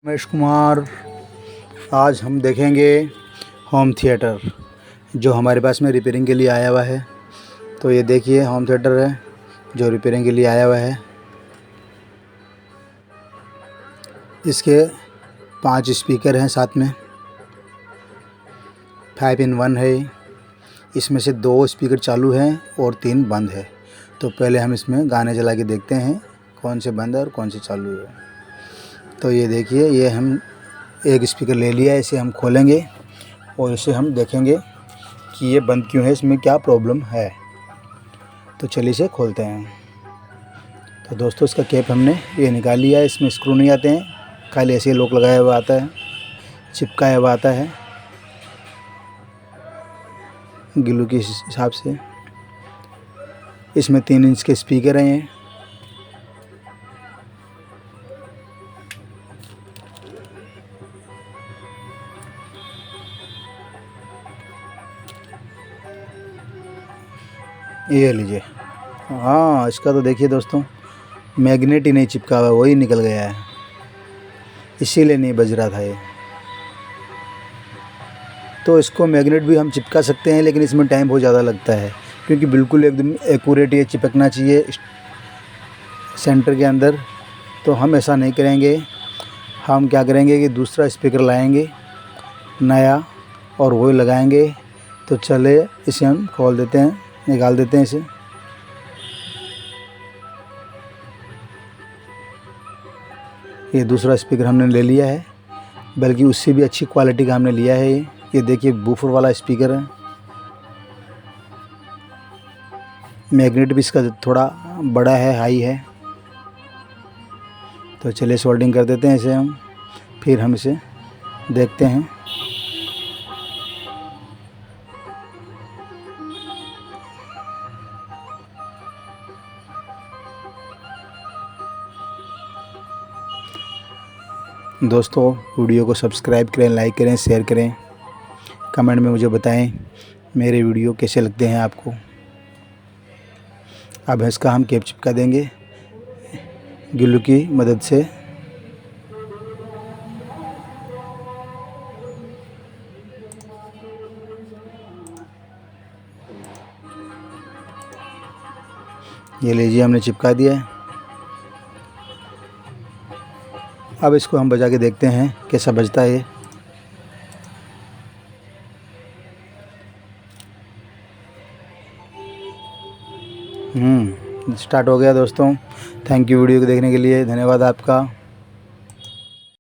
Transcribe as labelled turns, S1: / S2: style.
S1: रमेश कुमार। आज हम देखेंगे होम थिएटर जो हमारे पास में रिपेयरिंग के लिए आया हुआ है। तो ये देखिए होम थिएटर है जो रिपेयरिंग के लिए आया हुआ है। इसके 5 स्पीकर हैं, साथ में 5 in 1 है। इसमें से 2 स्पीकर चालू हैं और 3 बंद है। तो पहले हम इसमें गाने चला के देखते हैं कौन से बंद है और कौन से चालू है। तो ये देखिए, ये हम एक स्पीकर ले लिया है, इसे हम खोलेंगे और इसे हम देखेंगे कि ये बंद क्यों है, इसमें क्या प्रॉब्लम है। तो चलिए इसे खोलते हैं। तो दोस्तों, इसका कैप हमने ये निकाल लिया है। इसमें स्क्रू नहीं आते हैं, खाली ऐसे लॉक लगाया हुआ आता है, चिपकाया हुआ आता है ग्लू के हिसाब से। इसमें 3 इंच के स्पीकर हैं। ये लीजिए। हाँ, इसका तो देखिए दोस्तों, मैग्नेट ही नहीं चिपका हुआ, वही निकल गया है, इसीलिए नहीं बज रहा था ये। तो इसको मैग्नेट भी हम चिपका सकते हैं, लेकिन इसमें टाइम बहुत ज़्यादा लगता है, क्योंकि बिल्कुल एकदम एक्यूरेट ये चिपकना चाहिए सेंटर के अंदर। तो हम ऐसा नहीं करेंगे। हम क्या करेंगे कि दूसरा स्पीकर लाएंगे नया और वही लगाएंगे। तो चले इसे हम खोल देते हैं, निकाल देते हैं इसे। ये दूसरा स्पीकर हमने ले लिया है, बल्कि उससे भी अच्छी क्वालिटी का हमने लिया है। ये देखिए बूफर वाला स्पीकर है। मैग्नेट भी इसका थोड़ा बड़ा है, हाई है। तो चलिए सोल्डिंग कर देते हैं इसे हम, फिर हम इसे देखते हैं। दोस्तों, वीडियो को सब्सक्राइब करें, लाइक करें, शेयर करें, कमेंट में मुझे बताएं मेरे वीडियो कैसे लगते हैं आपको। अब इसका हम कैप चिपका देंगे ग्लू की मदद से। ये लीजिए, हमने चिपका दिया है। अब इसको हम बजा के देखते हैं कैसा बजता है। स्टार्ट हो गया दोस्तों। थैंक यू वीडियो को देखने के लिए, धन्यवाद आपका।